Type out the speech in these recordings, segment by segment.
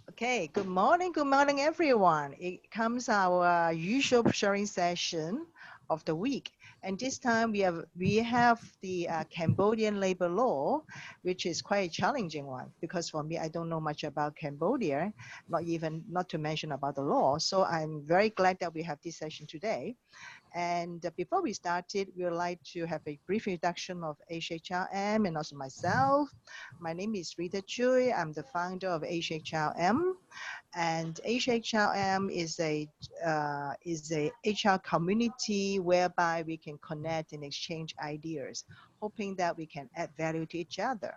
Okay, good morning, everyone. It comes our usual sharing session of the week, and this time we have the Cambodian labor law, which is quite a challenging one because for me I don't know much about Cambodia, not to mention about the law. So I'm very glad that we have this session today. And before we started, we would like to have a brief introduction of HRM and also myself. My name is Rita Chui. I'm the founder of HRM, and HRM is a HR community whereby we can connect and exchange ideas, hoping that we can add value to each other.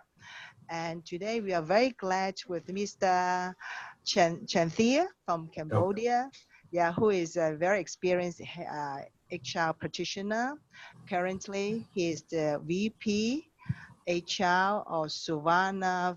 And today we are very glad with Mr. Chen Thia from Okay. Cambodia, yeah, who is a very experienced HR practitioner. Currently, he is the VP HR or Suvana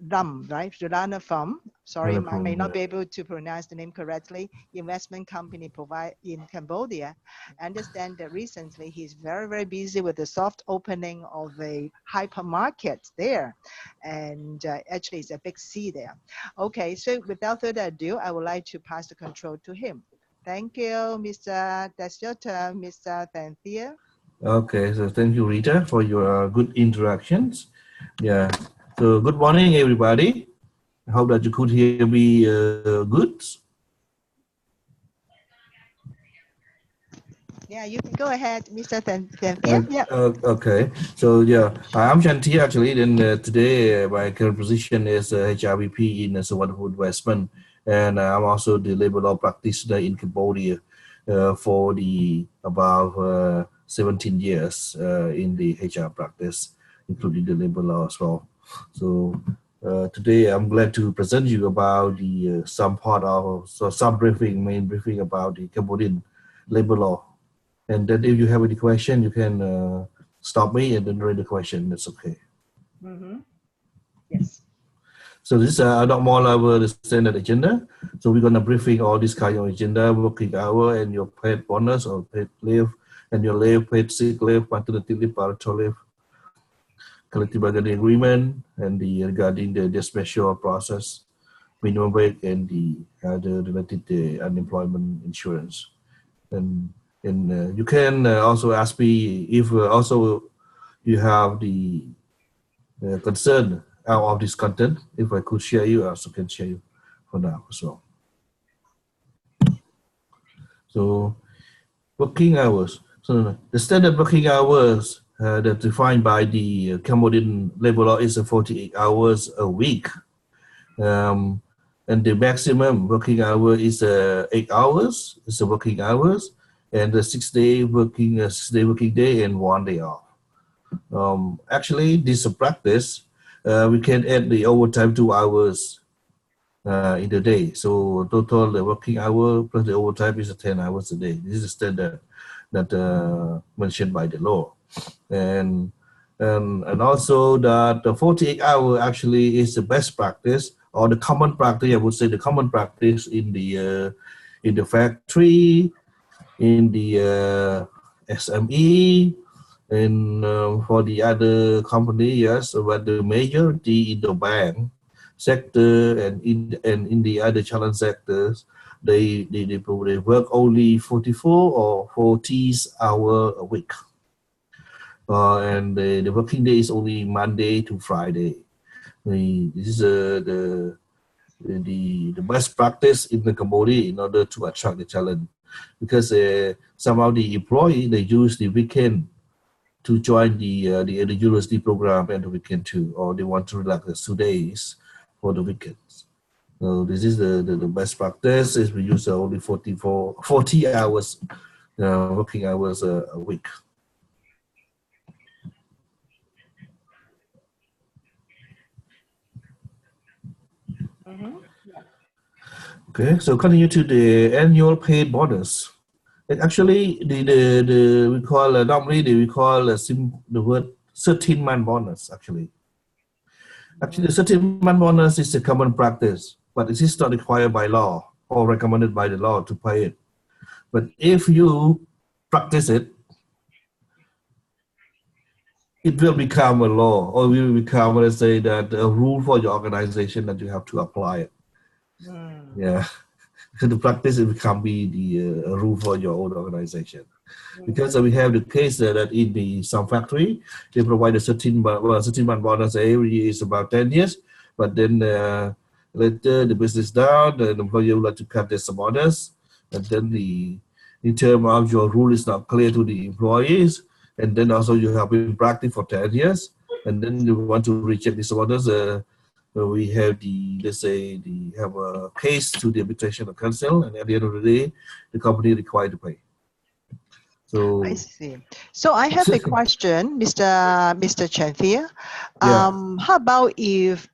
Ram, right? Suvana From. Sorry, I may not Yeah. be able to pronounce the name correctly. Investment company provide in Cambodia. I understand that recently he's very, very busy with the soft opening of a hypermarket there. And actually it's a big C there. Okay, so without further ado, I would like to pass the control to him. Thank you, Mr. That's your turn, Mr. Thanthia. Okay, so thank you, Rita, for your good interactions. Yeah. So good morning, everybody. I hope that you could hear me good. Yeah, you can go ahead, Mr. Thanthia. Yeah. Okay. So yeah, I'm Shanti actually. Then today my current position is HRVP in Suvarnabhumi Investment, and I'm also the labor law practitioner in Cambodia for the about 17 years in the HR practice, including the labor law as well. So today I'm glad to present you about the some part of some briefing, main briefing about the Cambodian labor law. And then if you have any question, you can stop me and then read the question. That's okay. Mm-hmm. Yes. So this is not more our the standard agenda. So we're gonna briefing all this kind of agenda, working hour, and your paid bonus or paid leave, and your leave, paid sick leave, maternity leave, parental leave, collective bargaining agreement, and the regarding the special process, minimum wage, and the related unemployment insurance. And you can also ask me if also you have the concern out of this content. If I could share you, I also can share you for now as well. So working hours. So the standard working hours that defined by the Cambodian labor law is 48 hours a week. Um, and the maximum working hour is 8 hours. It's the working hours, and the 6 day working day, and 1 day off. Actually, this practice, we can add the overtime 2 hours in the day. So total the working hour plus the overtime is 10 hours a day. This is the standard that mentioned by the law, and and also that the 48 hour actually is the best practice or the common practice. I would say the common practice in the factory, in the SME, and for the other company, yes, but the majority in the bank sector and in the other challenge sectors, they work only 44 or 40 hour a week. And the working day is only Monday to Friday. This is the best practice in the Cambodia in order to attract the talent, because some of the employee they use the weekend to join the university program and the weekend too, or they want to relax 2 days for the weekends. So this is the best practice is we use only 40 hours working hours a week. Mm-hmm. Okay, so continue to the annual paid bonus. And actually, the we call normally we call the word 13-month bonus. Actually, the 13-month bonus is a common practice, but it is not required by law or recommended by the law to pay it. But if you practice it, it will become a law, or will become, let's say, that a rule for your organization that you have to apply it. Mm. Yeah. The practice it become be the rule for your own organization. Because we have the case that in some factory, they provide a 13-month bonus every year is about 10 years, but then later the business down, the employer would like to cut this bonus, and then in terms of your rule is not clear to the employees, and then also you have been practice for 10 years, and then you want to reject this bonus. We have have a case to the arbitration council, and at the end of the day, the company required to pay. So I see. So I have a question, Mr. Chanthia. yeah, How about if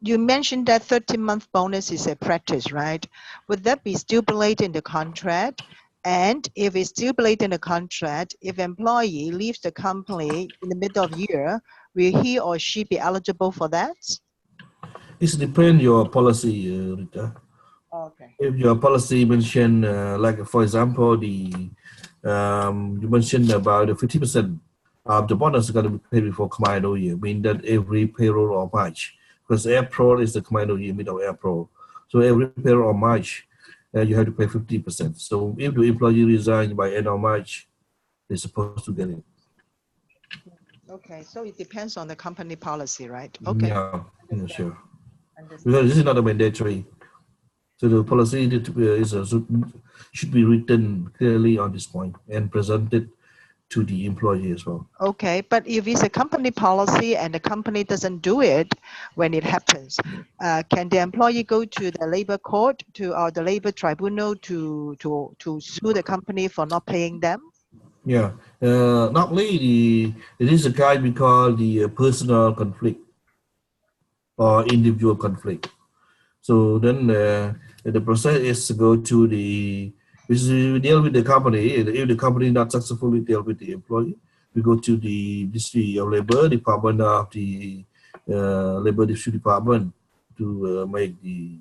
you mentioned that 13-month bonus is a practice, right? Would that be stipulated in the contract? And if it's stipulated in the contract, if employee leaves the company in the middle of year, will he or she be eligible for that? it depends your policy, Rita. Okay. If your policy mention, like for example, you mentioned about the 50% of the bonus is going to be paid before combined year, mean that every payroll or March, because April is the combined year, middle of April. So every payroll or March, you have to pay 50%. So if the employee resigns by end of March, they're supposed to get it. Okay, so it depends on the company policy, right? Okay. Yeah, sure. Understand. Because this is not a mandatory. So the policy should be written clearly on this point and presented to the employee as well. Okay, but if it's a company policy and the company doesn't do it when it happens, can the employee go to the labor court or the labor tribunal to sue the company for not paying them? Yeah, normally it is a kind we call the personal conflict or individual conflict. So then the process is to go to we deal with the company. If the company not successfully deal with the employee, we go to the Ministry of Labor, Department of the Labor Dispute Department to make the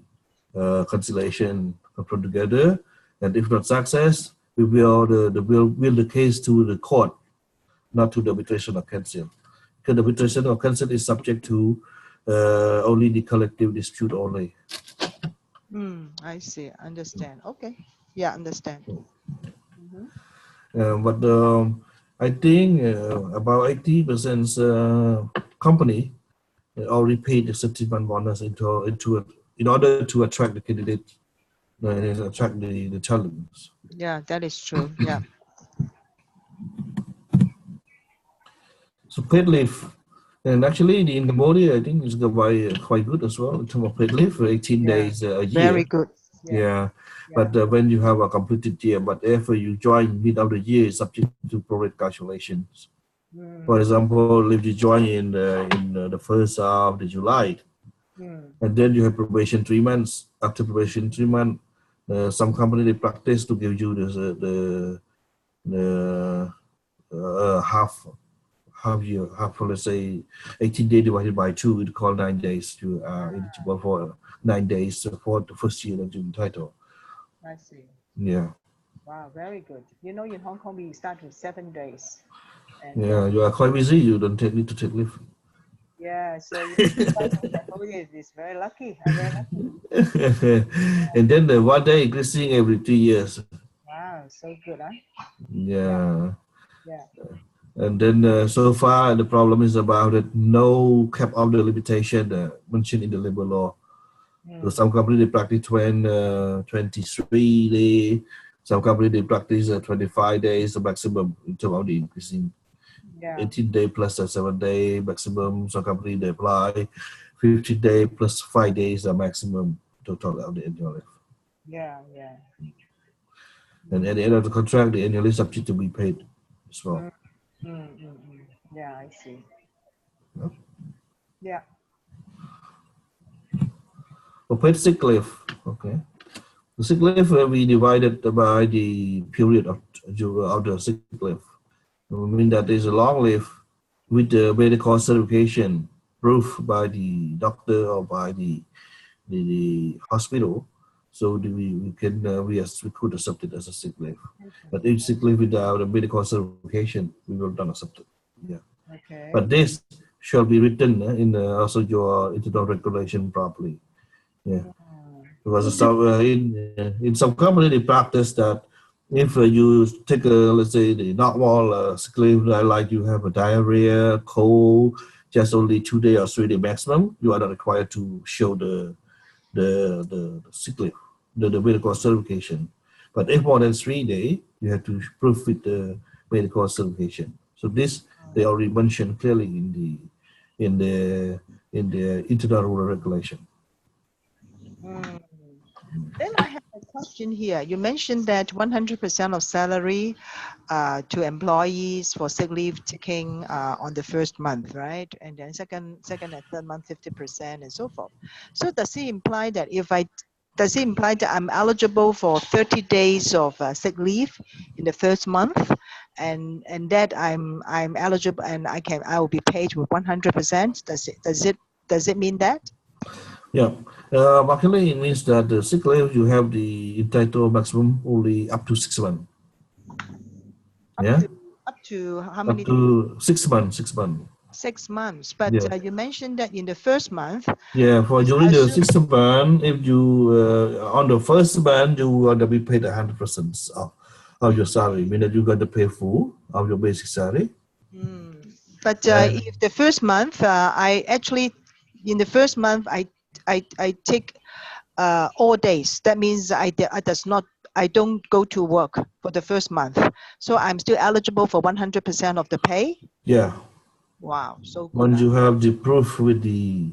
conciliation put together. And if not success, we will the case to the court, not to the arbitration or council. Because the arbitration or council is subject to only the collective dispute only. I see. Understand. Okay. Yeah, understand. But I think about 80% company already paid the 13-month bonus in order to attract the candidate, attract the talents. Yeah, that is true. Yeah. So paid leave, and actually in Cambodia, I think it's quite good as well in terms of paid leave, 18 days a year. Very good. Yeah. But when you have a completed year, but if you join mid of the year, it's subject to prorate calculations. For example, if you join in the first of the July, and then you have probation 3 months. After probation 3 months, some company they practice to give you the let's say 18 days divided by 2, it call 9 days. You are eligible for 9 days for the first year that you entitled. I see. Yeah. Wow, very good. You know, in Hong Kong, we start with 7 days. And you are quite busy. You don't need to take leave. Yeah, so Cambodia is very lucky. I'm very lucky. And then the 1 day increasing every 3 years. Wow, so good, huh? Yeah. Yeah. And then so far the problem is about it, no cap of the limitation mentioned in the labor law. So some companies they practice 23 days, some companies they practice 25 days the maximum in terms of the increasing. 18 days plus 7 day maximum. Some companies they apply 50 days plus 5 days the maximum total of the annual leave. Yeah. And at the end of the contract, the annual leave subject to be paid as well. Yeah, I see. Yeah. For paid sick leave, okay. The sick leave will be divided by the period of the sick leave. I mean that is a long leave with the medical certification proof by the doctor or by the hospital. So we could accept it as a sick leave. But if sick leave without a medical certification, we will not accept it. Yeah. Okay. But this shall be written in also your internal regulation properly. Yeah. Because in some company they practice that if you take let's say the normal sick leave, like you have a diarrhea, cold, just only 2 days or 3 days maximum, you are not required to show the sick leave, the medical certification. But if more than 3 days, you have to prove with the medical certification. So this they already mentioned clearly in the internal rule regulation. Then I have a question here. You mentioned that 100% of salary to employees for sick leave taking on the first month, right? And then second and third month, 50% and so forth. So does it imply that I'm eligible for 30 days of sick leave in the first month, and that I'm eligible and I will be paid with 100%? Does it mean that? Yeah, actually it means that the sick leave you have the entitled maximum only up to 6 months. Yeah, up to how up many days? to 6 months. 6 months. 6 months. But Yeah. you mentioned that in the first month. Yeah, for during the 6 months, if you on the first month you are to be paid 100% of your salary, meaning you got to pay full of your basic salary. But if the first month, in the first month I take all days. That means I don't go to work for the first month, so I'm still eligible for 100% of the pay. Yeah. Wow, so good. Once you have the proof with the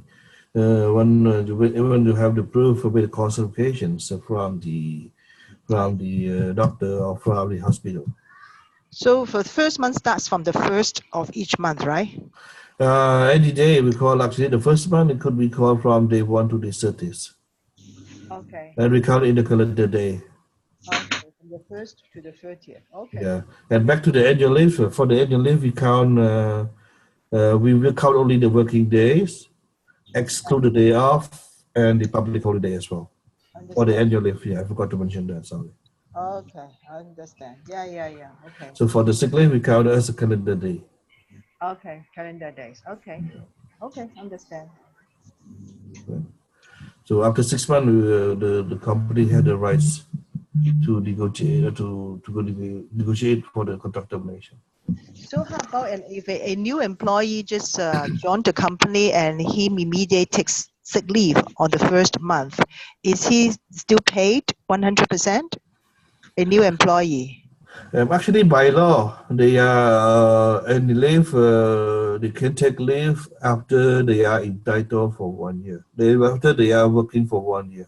when you have the proof with the consultations from the doctor or from the hospital. So for the first month starts from the first of each month, right? Any day we call actually the first month it could be called from day 1 to day 30th. Okay. And we count in the calendar day. Okay, from the 1st to the 30th. Okay. Yeah, and back to the annual leave. For the annual leave, we will count only the working days, exclude the day off, and the public holiday as well. Or the annual leave. Yeah, I forgot to mention that. Sorry. Okay, I understand. Yeah. Okay. So for the sick leave, we count as a calendar day. Okay, calendar days. Okay. Okay, understand. So after 6 months, the company had the rights to negotiate negotiate for the contract termination. So how about if a new employee just joined the company and he immediately takes sick leave on the first month, is he still paid 100%? A new employee? Actually, by law, they are any leave. They can take leave after they are entitled for 1 year. After they are working for 1 year.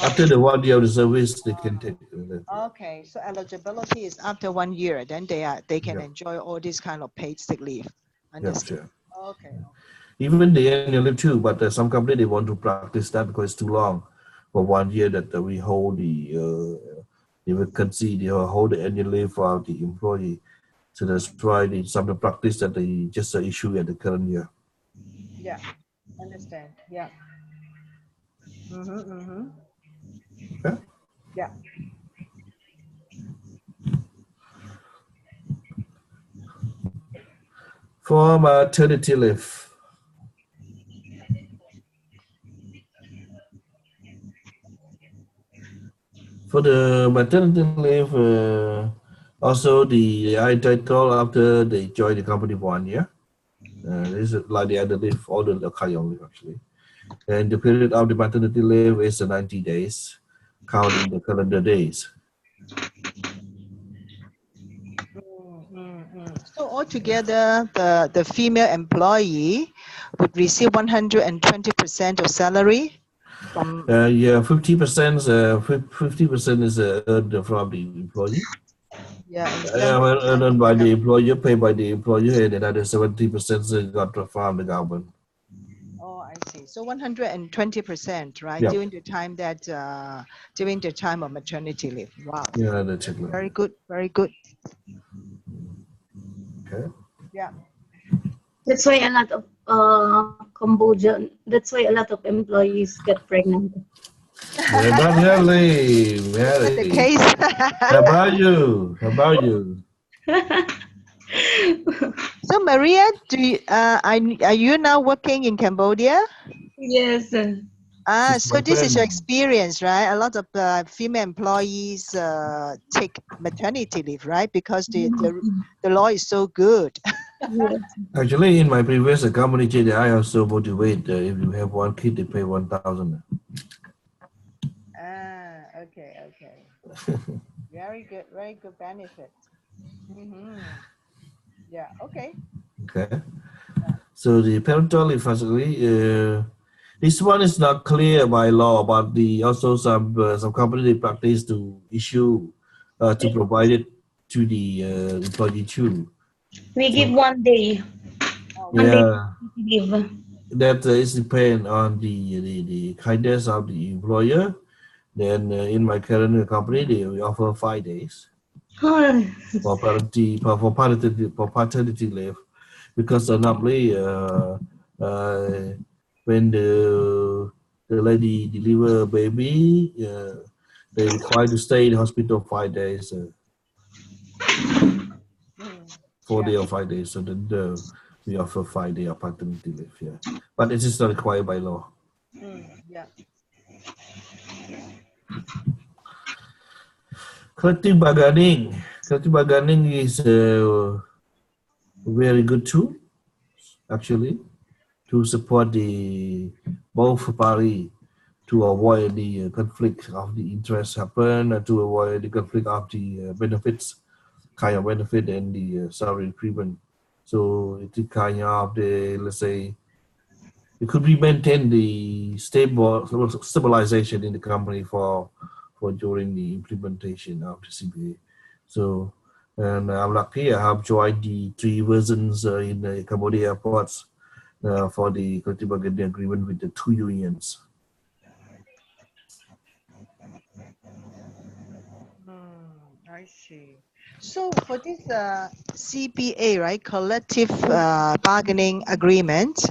After the 1 year of the service, they can take leave. Okay, so eligibility is after 1 year. Then they can enjoy all this kind of paid sick leave. Understand? Yeah, sure. Okay. Even the annual leave too, but some company they want to practice that because it's too long. For 1 year that we hold the vacancy, they hold the annual leave for the employee. So that's why some of the practice that they just issue at the current year. Yeah, understand. Yeah. Okay. Yeah. For maternity leave. For the maternity leave, also the entitled after they join the company for 1 year. This is like the other leave, all the Kayong leave actually. And the period of the maternity leave is 90 days, counting the calendar days. So altogether, the female employee would receive 120% of salary from. 50%. 50% is earned from the employee. Yeah, Earned by the employer, paid by the employer, and another 70% got from the government. Oh, I see. So 120%, right? Yeah. During the time of maternity leave. Wow. Yeah, that's it. Very good. Very good. Okay. Yeah. That's why a lot of that's why a lot of employees get pregnant. Not really, Mary. The case. How about you? How about you? So Maria, are you now working in Cambodia? Yes. So this is your experience, right? A lot of female employees take maternity leave, right? Because the law is so good. Yes. Actually, in my previous company, JDI also motivate if you have one kid, they pay 1,000. Okay. Very good benefit. Yeah, okay. Okay. So the parental leave facility, this one is not clear by law, but also some company they practice to issue to provide it to the employee too. We give So, 1 day. Oh, 1 day yeah, leave. that is depend on the kindness of the employer. Then in my current company, they offer 5 days Oh, for paternity leave, because normally when the lady deliver a baby, they require to stay in the hospital 5 days, 4 days or 5 days. So then we offer 5 days of paternity leave. Yeah, but it is not required by law. yeah. Collective bargaining. Collective bargaining is a very good tool, actually, to support the both party to avoid the conflict of the interest happen, to avoid the conflict of the benefits, kind of benefit and the salary increment. So it is kind of the, let's say, it could be maintain the stabilization in the company for during the implementation of the CBA. So, and I'm lucky I have joined the 3 versions in the Cambodia airports for the collective bargaining agreement with the 2 unions. I see. So for this CBA, right, collective bargaining agreement,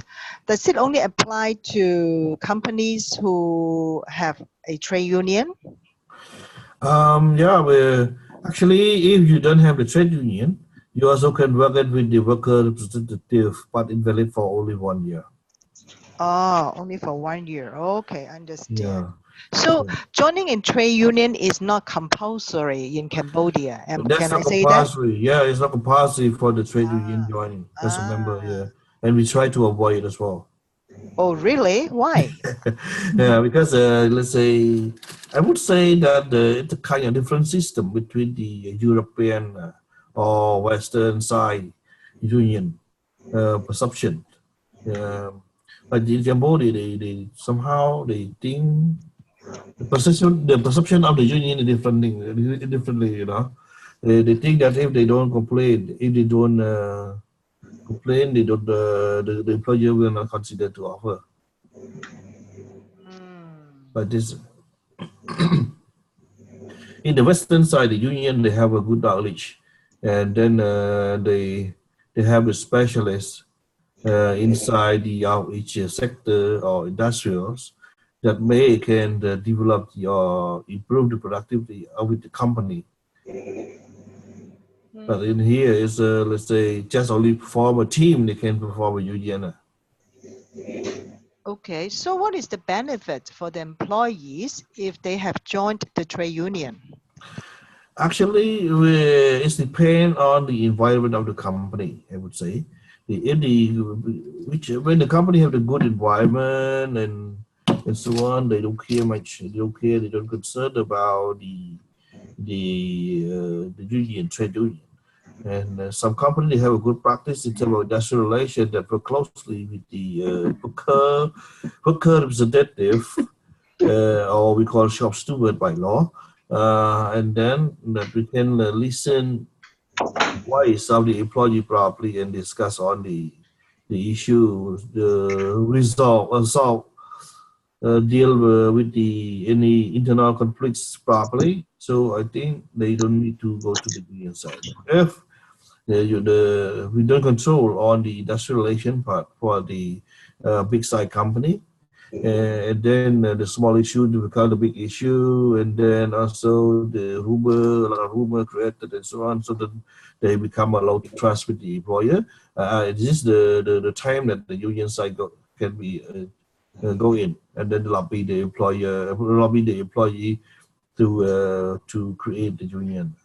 does it only apply to companies who have a trade union? Yeah, well, actually, if you don't have the trade union, you also can work it with the worker representative, but invalid for only 1 year. Oh, only for 1 year. Okay, understand. Yeah. So joining in trade union is not compulsory in Cambodia. That's Can I not say that? compulsory. Yeah, it's not compulsory for the trade union joining as a member. Yeah, and we try to avoid it as well. Oh, really? Why? Yeah, because let's say I would say that it's a kind of different system between the European or Western side union perception. But in Cambodia, they somehow they think the perception of the union is differently. You know, they think that if they don't complain, if they don't complain, they don't the employer will not consider to offer. But this in the Western side, the union they have a good knowledge, and then they have a specialist inside the each sector or industrials that can develop or improve the productivity of the company. But in here is let's say just only form a team they can perform a union. Okay, so what is the benefit for the employees if they have joined the trade union? Actually, it depends on the environment of the company. I would say, when the company have a good environment and so on, they don't care much. They don't care. They don't concern about the union trade union. And some companies they have a good practice in terms of industrial relations that work closely with the worker representative, or we call shop steward by law. And then that we can listen voice of the employee properly and discuss on the issue, the solve deal with the any internal conflicts properly. So I think they don't need to go to the union side. If we don't control on the industrial relation part for the big side company, and then the small issue become the big issue, and then also a lot of rumor created and so on, so that they become a low trust with the employer. This is the time that the union side can be go in and then lobby the employee to create the union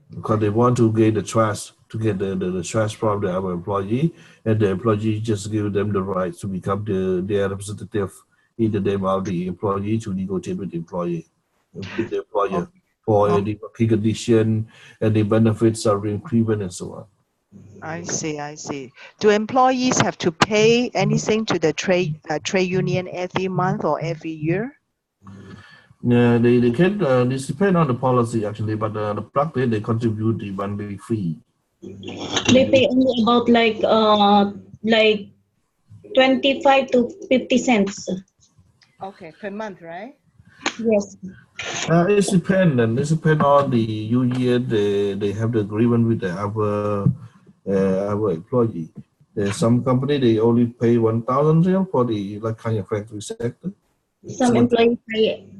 because they want to gain the trust to get the trust from the our employee, and the employee just give them the right to become their representative in the name of the employee to negotiate with the employer for any working condition and the benefits of increment and so on. I see. I see. Do employees have to pay anything to the trade union every month or every year? Yeah, they can. This depend on the policy actually, but the practice they contribute the monthly fee. They pay only about like 25 to 50 cents. Okay, per month, right? Yes. It depends, and it depends on the union. They have the agreement with our employee. There's some company they only pay 1,000 real for the like kind of factory sector. Some employees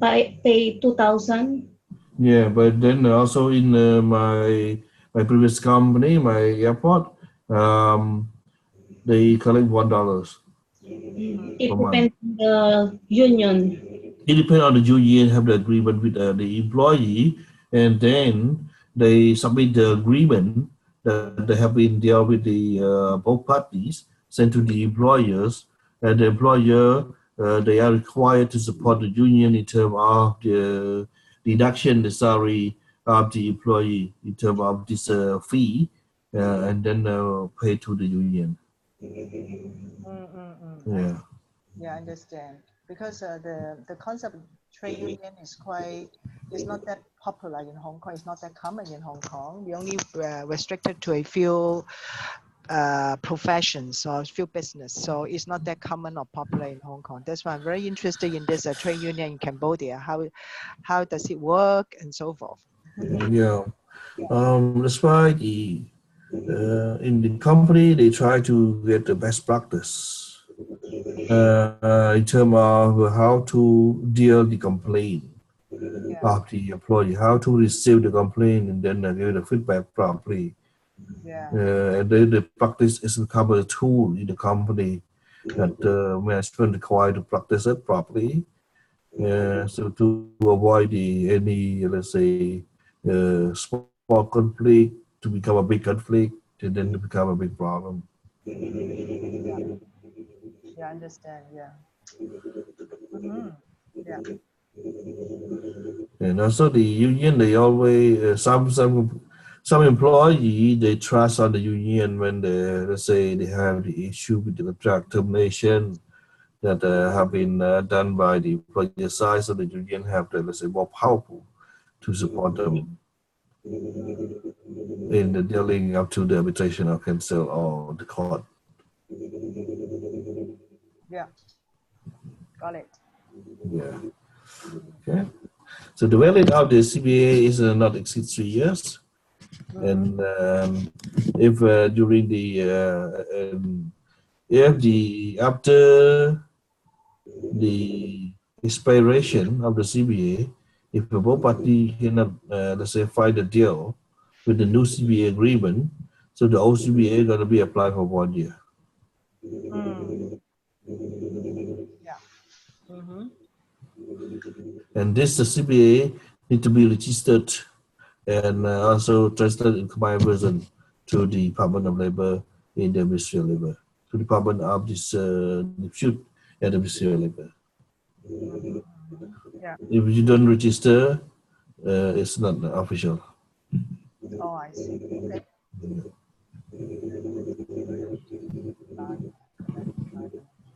pay 2,000. Yeah, but then also in my previous company, my airport, they collect $1 It per month. depends on the union. It depends on the union have the agreement with the employee, and then they submit the agreement that they have been dealt with the both parties, sent to the employers, and the employer they are required to support the union in terms of the deduction the salary of the employee in terms of this fee, and then pay to the union. Yeah. Yeah, I understand. Because the concept of trade union is not that popular in Hong Kong. It's not that common in Hong Kong. We only restricted to a few professions or a few business. So it's not that common or popular in Hong Kong. That's why I'm very interested in this trade union in Cambodia. How does it work and so forth. Yeah. That's why in the company they try to get the best practice in terms of how to deal the complaint of the employee, how to receive the complaint and then give the feedback properly. Yeah. And then the practice is become a tool in the company that management required to practice it properly. So to avoid any, let's say, small conflict to become a big conflict and then to become a big problem. Yeah, I understand. Yeah. Yeah. And also the union, they always some employee they trust on the union when they, let's say, they have the issue with the contract termination that have been done by the employer side, so the union have the, let's say, more powerful to support them in the dealing up to the arbitration or cancel or the court. Yeah. Got it. Yeah. Okay. So the valid of the CBA is not exceed 3 years, and if during the after the expiration of the CBA, if both party cannot, let's say, find a deal with the new CBA agreement, so the old CBA going to be applied for 1 year. Yeah. And this the CBA need to be registered and also translated in combined version to the Department of Labor in the Ministry of Labor, to the Department of this dispute and the Ministry of Labor. Yeah. If you don't register, it's not official. Oh, I see.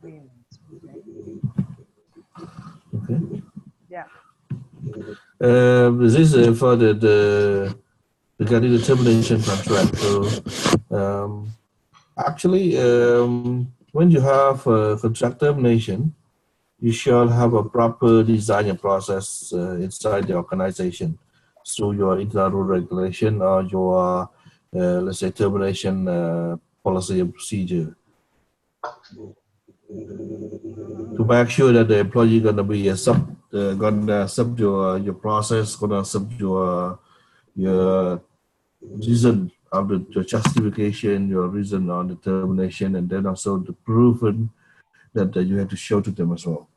Okay. Okay. Yeah. This is for the regarding the termination contract. So actually, when you have a contract termination, you should have a proper design and process inside the organization through your internal regulation or your, let's say, termination policy and procedure to make sure that the employee gonna be gonna accept your process, gonna accept your reason of your justification, your reason on the termination, and then also the proven that you have to show to them as well.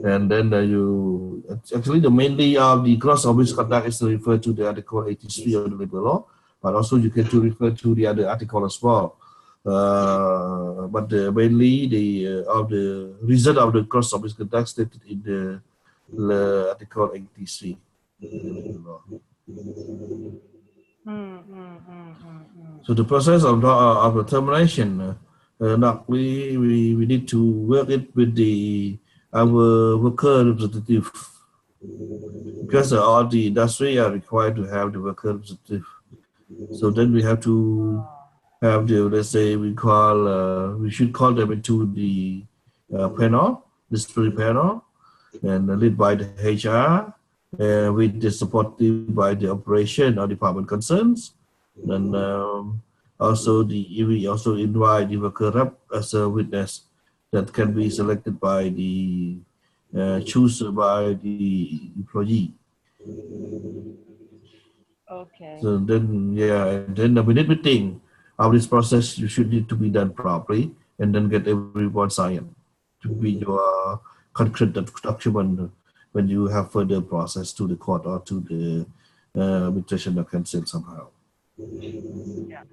And then you actually the mainly of the gross or misconduct is to refer to the Article 83 of the labor law, but also you can to refer to the other article as well. But mainly the of the result of the gross or misconduct stated in the Article 83 of the labor law. So the process of the termination, not we need to work it with our worker representative, because all the industry are required to have the worker representative. So then we have to have the, let's say we should call them into the panel, disciplinary panel, and led by the HR, with the support team by the operation or department concerns. Then also we also invite the worker rep as a witness that can be selected by the chosen by the employee. Okay. So then then the minute meeting of this process you should need to be done properly, and then get everyone signed to be your concrete document when you have further process to the court or to the arbitration or council somehow. Yeah.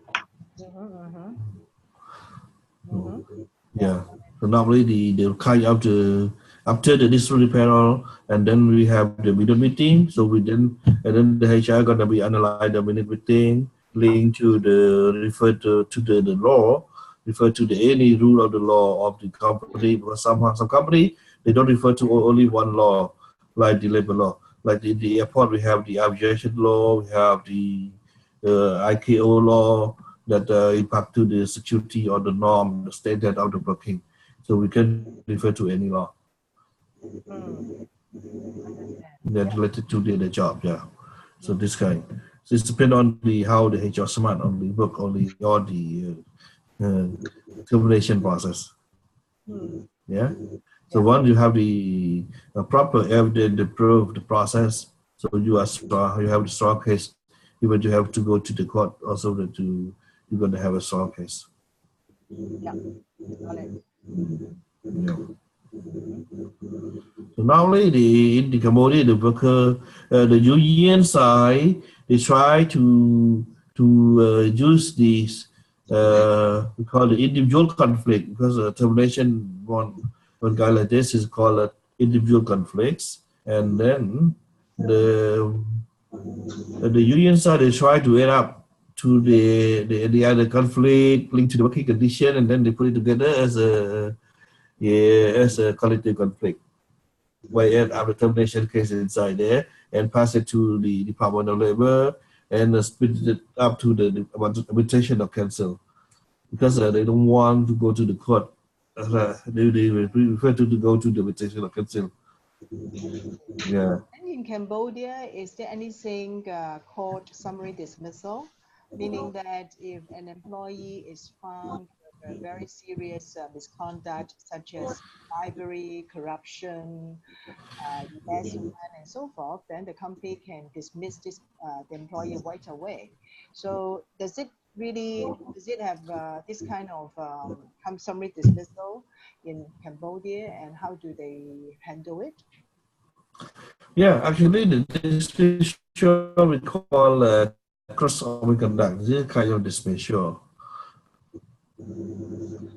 Yeah. So normally the kind of the after the disciplinary panel, and then we have the minute meeting. So and then the HR gonna be analyze the minute meeting, link to the refer to the law, refer to the any rule of the law of the company, because some company they don't refer to only one law, like the labor law. Like in the airport, we have the aviation law, we have the ICAO law that impact to the security or the norm, the standard of the working. So we can refer to any law that related to the job. Yeah. So this kind. So it depends on how the HR smart only work only on the termination process. Yeah. So once you have the proper evidence to prove the process, so you have the strong case. Even you have to go to the court also that you're going to have a strong case. Yeah. Got it. Yeah. So normally in the Cambodia, the worker, the union side, they try to use these we call the individual conflict, because termination one guy like this is called individual conflicts, and then the union side they try to add up to the other conflict linked to the working condition, and then they put it together as a collective conflict. By end of the termination case inside there and pass it to the Department of Labor and split it up to the arbitration or council, because they don't want to go to the court. They prefer to go to the arbitration or council. Yeah. And in Cambodia, is there anything called summary dismissal? Meaning that if an employee is found with a very serious misconduct, such as bribery, corruption, embezzlement, and so forth, then the company can dismiss the employee right away. So does it have this kind of summary dismissal in Cambodia, and how do they handle it? Yeah, actually, the dismissal we call cross-organ conduct. This is kind of dismissal.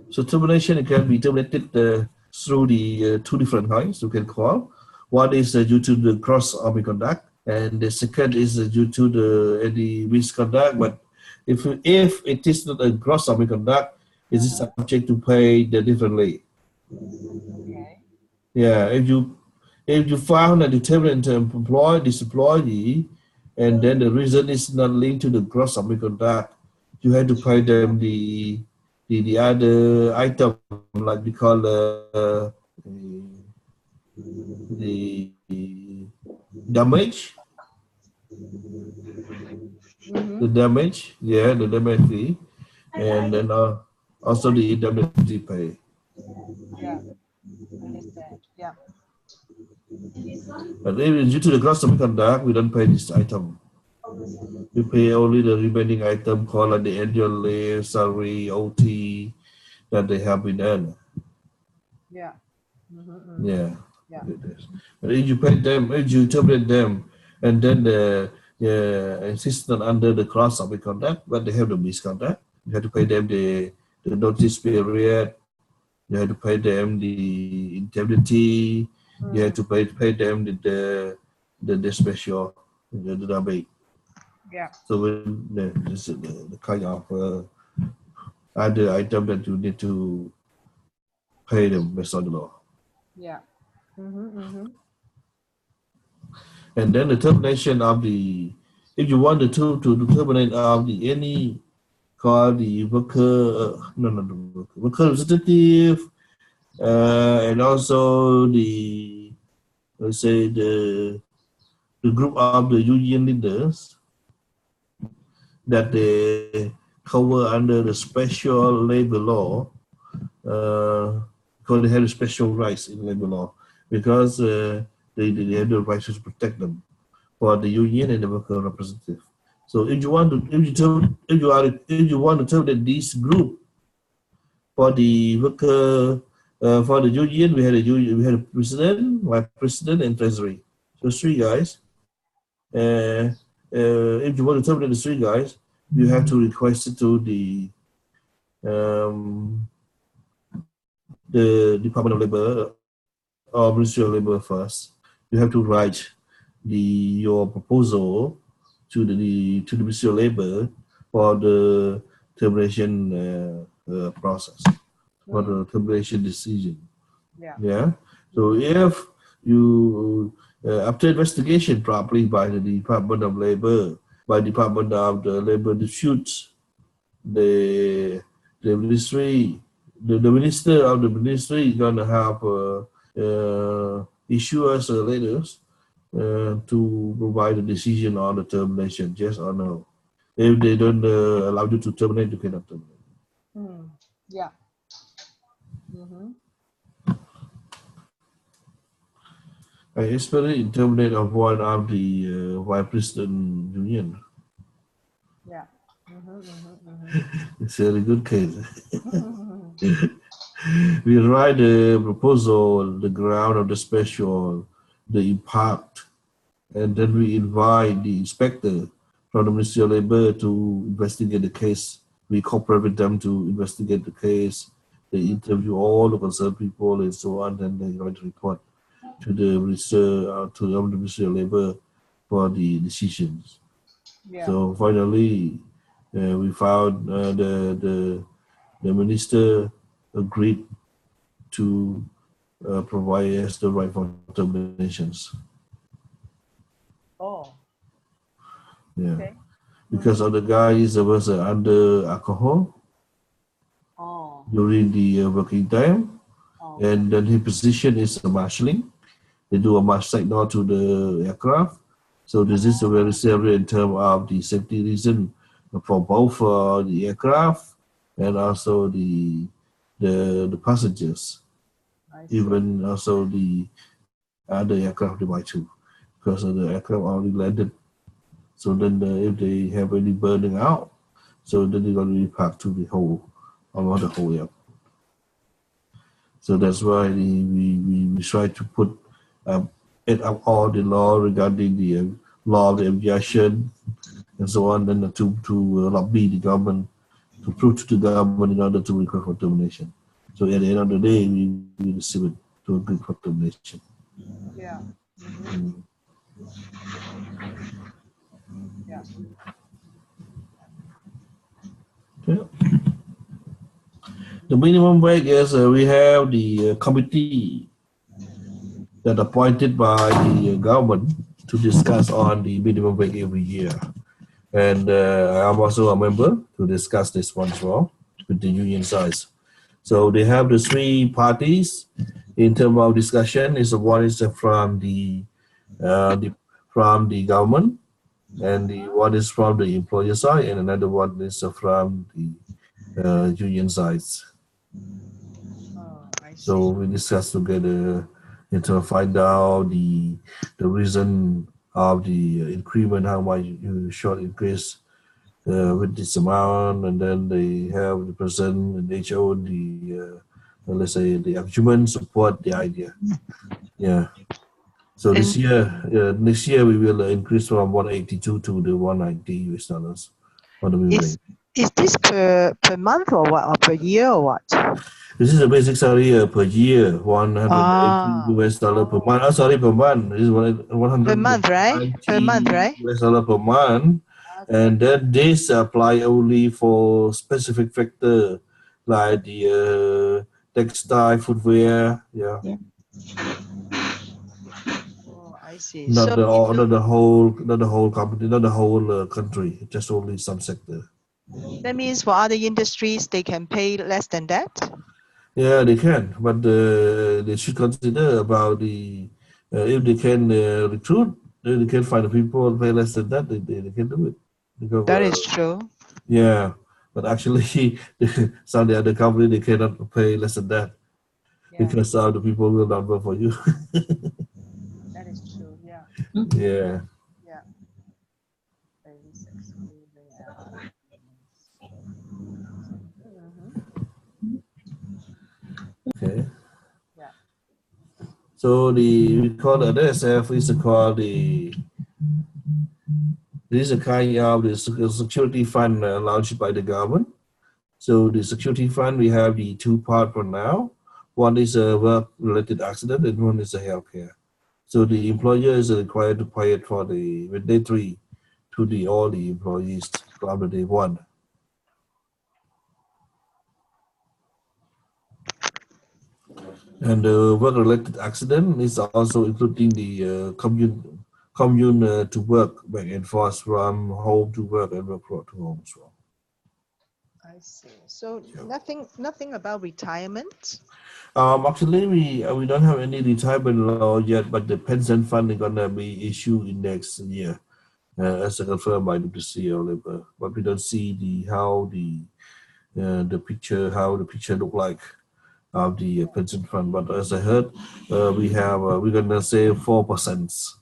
So termination can be terminated through the two different kinds you can call. One is due to the cross-organ conduct, and the second is due to any misconduct. But if it is not a cross-organ conduct, it is subject to pay the differently. Okay. Yeah, if you found that the terminate employee, this employee, and then the reason is not linked to the gross conduct, you have to pay them the other item, like we call the damage. The damage, the damage fee, and then also the indemnity pay. Yeah, understand. Yeah. But if due to the gross conduct, we don't pay this item. We pay only the remaining item called like the annual leave, salary, OT that they have been earned. Yeah. Mm-hmm. Yeah. Yeah. But if you pay them, if you terminate them, and then the assistant under the cross of the contract, but they have the misconduct, you have to pay them the notice period, you have to pay them the indemnity, you have to pay them the special, the rebate. Yeah. So this is the kind of other item that you need to pay them based on the law. Yeah. Mm-hmm. And then the termination of if you want to terminate of any called the worker, worker representative, and also let's say the group of the union leaders that they cover under the special labor law, because they have special rights in labor law, because they have the right to protect them for the union and the worker representative. So if you want to terminate this group for the worker, for the union, we had a president, vice president, and treasury. So three guys. If you want to terminate the three guys, you have to request it to the Department of Labor or Ministry of Labor first. You have to write your proposal to the Ministry of Labor for the termination process, for the termination decision. Yeah. So if you after investigation properly by the Department of Labor, by Department of the Labor Disputes, the ministry, the minister of the ministry is gonna have issue us letters to provide a decision on the termination, yes or no. If they don't allow you to terminate, you cannot terminate. Yeah. Mm-hmm. I experienced in terminate of one of the vice president union. Yeah. It's a very good case. We write the proposal, the ground of the special, the impact, and then we invite the inspector from the Ministry of Labor to investigate the case. We cooperate with them to investigate the case. They interview all the concerned people and so on, and they write a report to the Ministry of Labor for the decisions. Yeah. So finally, we found the minister agreed to provide us the right for terminations. Oh. Yeah. Okay. Because of the guys that was under alcohol during the working time, and then his position is marshalling. They do a marsh signal to the aircraft. So this is a very serious in terms of the safety reason for both the aircraft and also the passengers, even also the other aircraft device too, because the aircraft already landed. So then if they have any burning out, so then they're going to be packed to the whole airport. So that's why we try to put it up all the law regarding the law of the aviation and so on, then to lobby the government, to prove to the government in order to request for termination. So at the end of the day, we receive it to agree for termination. Yeah. Yeah. Okay. The minimum wage is we have the committee that appointed by the government to discuss on the minimum wage every year. And I'm also a member to discuss this one as well with the union sides. So they have the three parties in terms of discussion. One is from the government, and one is from the employer side, and another one is from the union sides. So we discuss together to find out the reason of the increment, how much you should increase with this amount, and then they have the president and HO, the let's say the argument support the idea. Yeah. So this year, next year we will increase from 182 to the 190 US dollars for the minimum wage. Is this per month or what, or per year or what? This is a basic salary per year, 180 US dollar per month. Oh, sorry, per month. This is Per month, right? Per month, 190 right? US dollar per month. Okay. And then this apply only for specific factor like the textile, footwear. Yeah. Oh, I see. Not So the whole company, not the whole country, just only some sector. that means for other industries, they can pay less than that? Yeah, they can, but they should consider about the if they can recruit, they can find the people pay less than that. They can do it because That is true. yeah, but actually some of the other company they cannot pay less than that Yeah, because some of the people will not work for you. that is true. Yeah, Yeah. yeah. Base excluding allies. Okay. Yeah. So we call the SF is called this is a kind of the security fund launched by the government. So the security fund, we have the two part for now. One is a work-related accident and one is a healthcare. So the employer is required to pay it for the with day 3 to all the employees from the day 1. And the work-related accident is also including the commune to work back and forth from home to work and work to home as well. I see. So nothing about retirement? Actually, we don't have any retirement law yet, but the pension fund is gonna be issued in next year, as confirmed by the Ministry of Labor. But we don't see how the picture look like of the pension fund. But as I heard, we're gonna save 4%.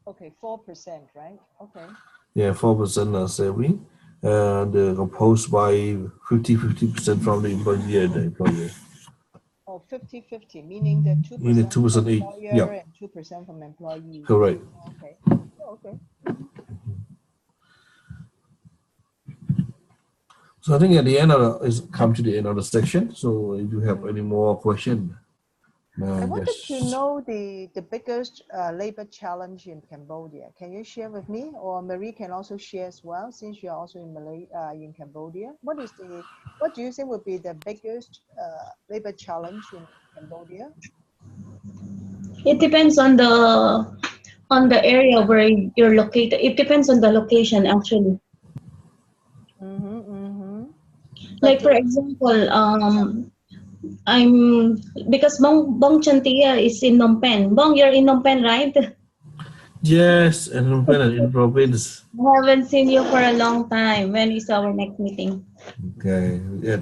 Okay, 4%, right? Okay. Yeah, 4% saving, and composed by 50% from the employee and the employer. Oh, 50/50, meaning that 2% Meaning from 2% each. employer Yeah, and 2% from employee. correct. Okay. Oh, okay. So I think at the end come to the end of the section. So if you have any more question, I wanted yes. to know the biggest labor challenge in Cambodia. Can you share with me, or Marie can also share as well, since you are also in Cambodia? What do you think would be the biggest labor challenge in Cambodia? It depends on the area where you're located. It depends on the location actually. Like for example, I'm because Bong Chantia is in Phnom Penh. Bong, you're in Phnom Penh, right? Yes, and in province. I haven't seen you for a long time. When is our next meeting? Okay, it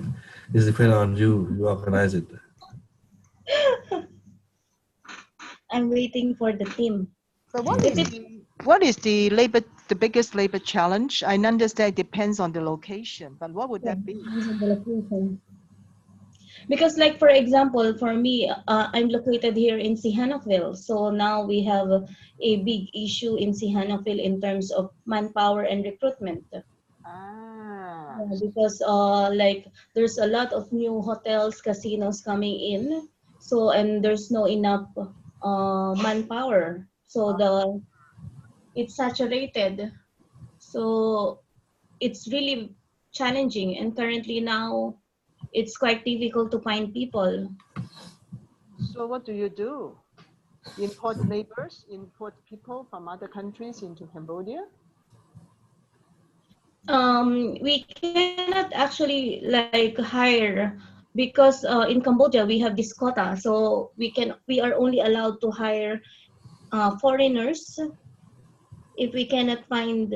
depends on you. You organize it. I'm waiting for the team. But what is the biggest labor challenge? I understand it depends on the location, but what would that be? Because like for example, for me, I'm located here in Sihanoukville. So now we have a big issue in Sihanoukville in terms of manpower and recruitment. Because like there's a lot of new hotels, casinos coming in. So and there's no enough manpower. So it's saturated. So it's really challenging, and currently now it's quite difficult to find people. So what do you do? Import laborers, import people from other countries into Cambodia? We cannot actually like hire because in Cambodia we have this quota, so we are only allowed to hire foreigners if we cannot find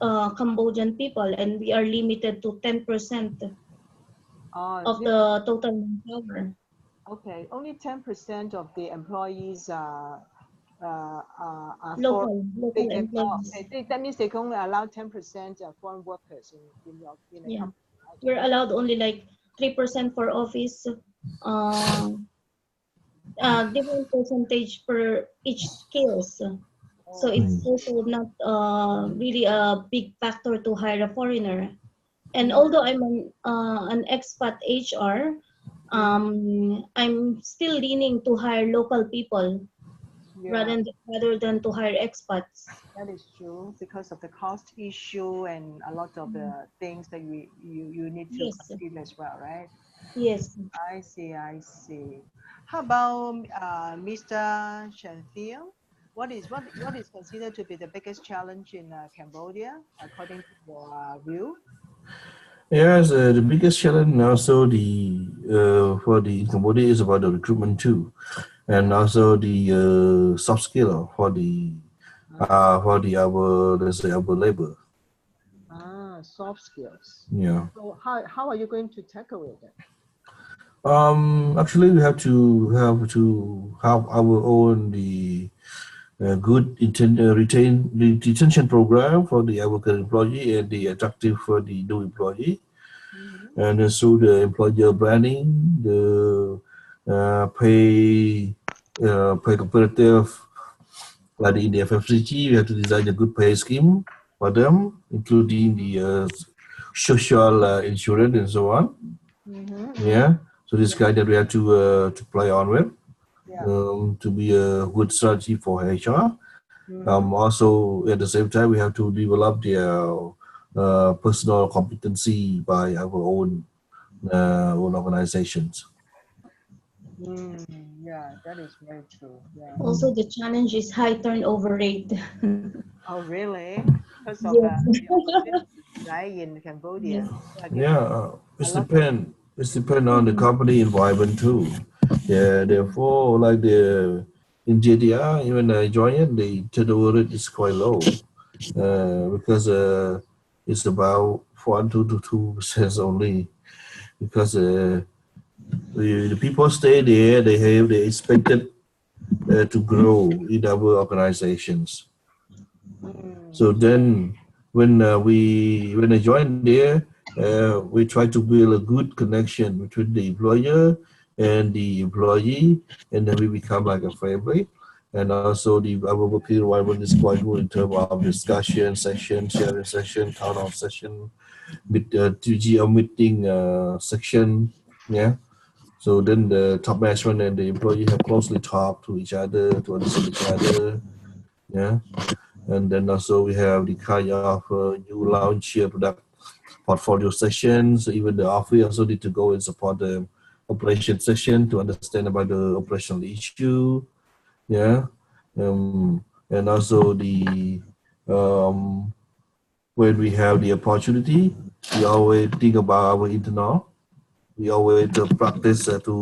Cambodian people, and we are limited to 10% of the total manpower. Okay, only 10% of the employees are Local they can, employees. that means they can only allow 10% of foreign workers in your company. Yeah, we're allowed only like 3% for office, uh, different percentage per each skills. So it's also not really a big factor to hire a foreigner. And although I'm an expat HR, I'm still leaning to hire local people Yeah, rather than to hire expats. that is true because of the cost issue and a lot of the things that you need to Yes, consider as well, right? yes. I see, I see. How about Mr. Shanthil? What is considered to be the biggest challenge in Cambodia, according to your view? Yes, the biggest challenge also the for the Cambodia is about the recruitment too, and also the soft skill for the our let's say our labor. Soft skills. Yeah. So how are you going to tackle it then? Actually, we have to have our own the retention program for the our current employee and the attractive for the new employee. Mhm. And through the employer branding, the pay competitive, like in the FFCG, we have to design a good pay scheme for them, including the social insurance and so on. Mm-hmm. Yeah, so this Yeah, guy that we have to play on with yeah. to be a good strategy for HR. Mm-hmm. Also, at the same time, we have to develop their personal competency by our own organizations. Yeah, that is very true. Yeah. Also, the challenge is high turnover rate. Oh, really? Because of Yes. the opportunities, right, in Cambodia, Yes. they are Yeah, giving a it's lot of. depend on the Mhm. company environment too. Yeah, therefore, like the in JDR, even I joined, the turnover rate is quite low because it's about 1 to 2% only. Because the people stay there, they expected to grow in our organizations. So Mm, then, when I joined there, we try to build a good connection between the employer and the employee, and then we become like a family. And also, the our working environment is quite good in terms of discussion session, sharing session, town hall session, TGL meeting section. Yeah. So then the top management and the employee have closely talked to each other to understand each other. Yeah. And then also we have the kind of new launch product portfolio sessions. Even the office also need to go and support the operation session to understand about the operational issue. Yeah, and also the um, when we have the opportunity, we always think about our internal. We always practice to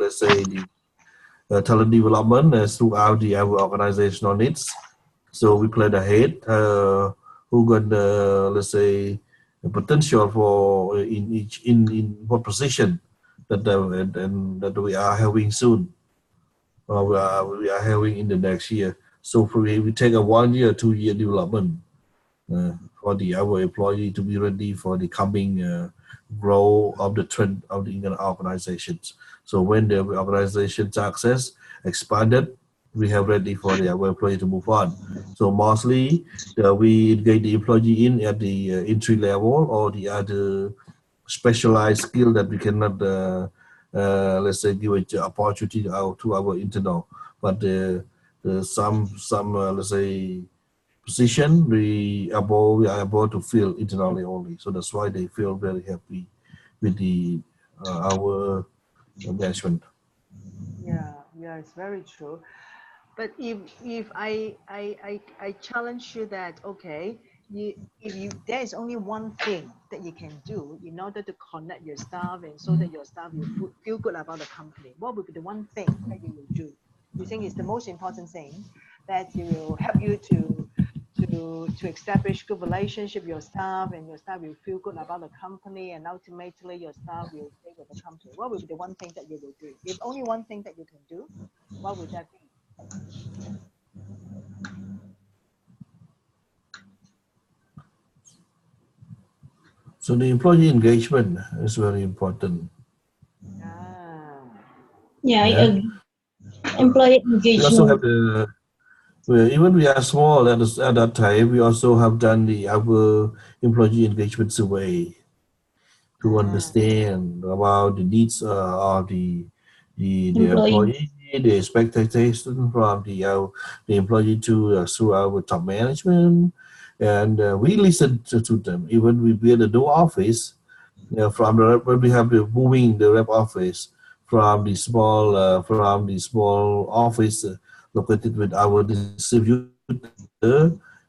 let's say the talent development throughout our organizational needs. So we plan ahead who got let's say the potential for in what position that and that we are having soon or we are having in the next year. So we take a 1 year, 2 year development for the our employee to be ready for the coming growth of the trend of the organizations. So when the organization success expanded, we have ready for the our employee to move on. So mostly we get the employee in at the entry level or the other specialized skill that we cannot let's say give it opportunity to our internal, but some let's say position we are able to feel internally only. So that's why they feel very happy with the our management. yeah, yeah, it's very true. But if I challenge you that okay, if you there is only one thing that you can do in order to connect your staff and so that your staff will feel good about the company, what would be the one thing that you will do? You think is the most important thing that you will help you to establish good relationship with your staff and your staff will feel good about the company and ultimately your staff will stay with the company. What would be the one thing that you will do? If only one thing that you can do, what would that be? So the employee engagement is very important. Ah, Yeah, I Yeah. agree. Employee We also have engagement. the even we are small at that time. We also have done our employee engagement survey to ah, understand about the needs of the Employee. employee, the expectation from the employee to through our top management, and we listen to them. Even we build a new office from the when we have the moving the rep office from the small office located with our distributor,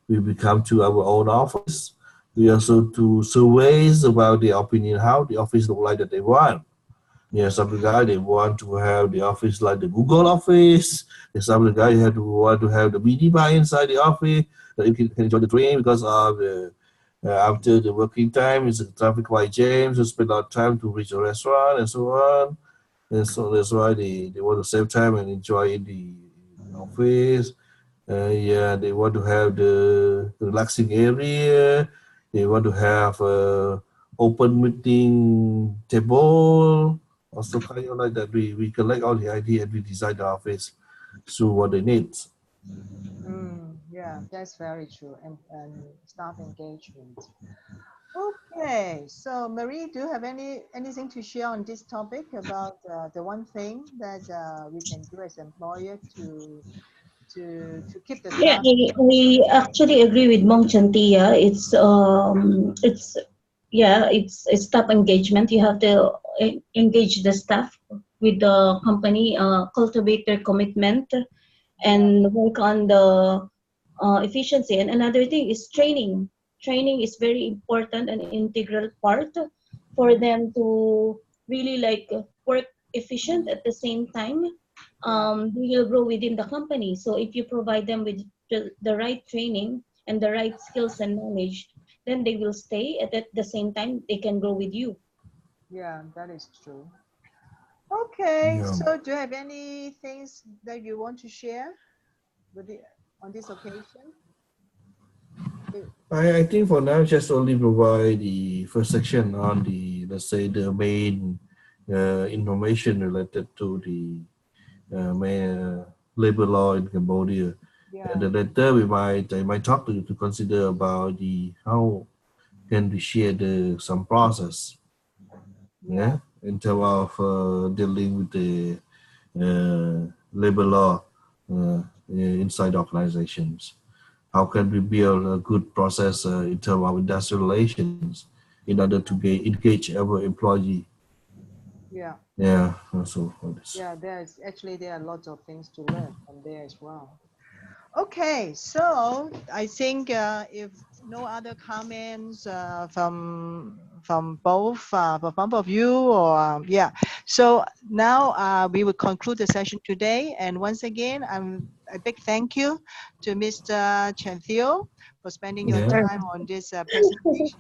we become to our own office. We also do surveys about the opinion how the office look like that they want. Yeah, some of the guy they want to have the office like the Google office. There's some of the guy who want to have the mini bar inside the office that you can enjoy the train because of the after the working time is the traffic quite jam, so spend a lot of time to reach a restaurant and so on. And so that's why they want to save time and enjoy in the office. Yeah, they want to have the relaxing area. They want to have open meeting table. Also kind of like that. We collect all the idea and we design the office through what they need. yeah, that's very true. And staff engagement. Okay, so Marie, do you have anything to share on this topic about the one thing that we can do as employer to keep the Yeah, staff? I actually agree with Mong Chantia. It's yeah, it's staff engagement. You have to engage the staff with the company, cultivate their commitment, Yeah, and work on the efficiency. And another thing is training. Training is very important and integral part for mm, them to really like work efficient at the same time. yeah, They will grow within the company. So if you provide them with the right training and the right skills and knowledge, then they will stay. At the same time, they can grow with you. yeah, that is true. Okay, Yeah. so do you have any things that you want to share with on this occasion? Eh, I think for now just only provide the first section on the let's say the main information related to the main labor law in Cambodia. And Yeah, then later I might talk to consider about the how can we share the some process, yeah, yeah, in terms of dealing with the labor law inside organizations. How can we build a good process in terms of industrial relations in order to engage our employee? yeah, Yeah, also for this. yeah. There are lots of things to learn from there as well. Okay, so I think if no other comments from both of you, or yeah, so now we will conclude the session today. And once again, a big thank you to Mr. Chen Theo for spending your Yeah. Sure. time on this presentation.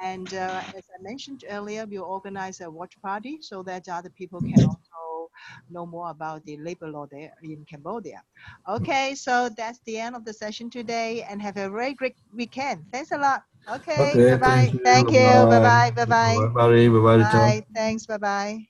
And as I mentioned earlier, we'll organize a watch party so that other people can also know more about the labor law there in Cambodia. Okay, so that's the end of the session today, and have a very great weekend. Thanks a lot. Okay, bye Okay, thank bye. you. Thank Bye you. Bye bye. bye. Bye Bye bye. bye, Barry. Bye bye, Richard. Bye. Thanks. Bye bye.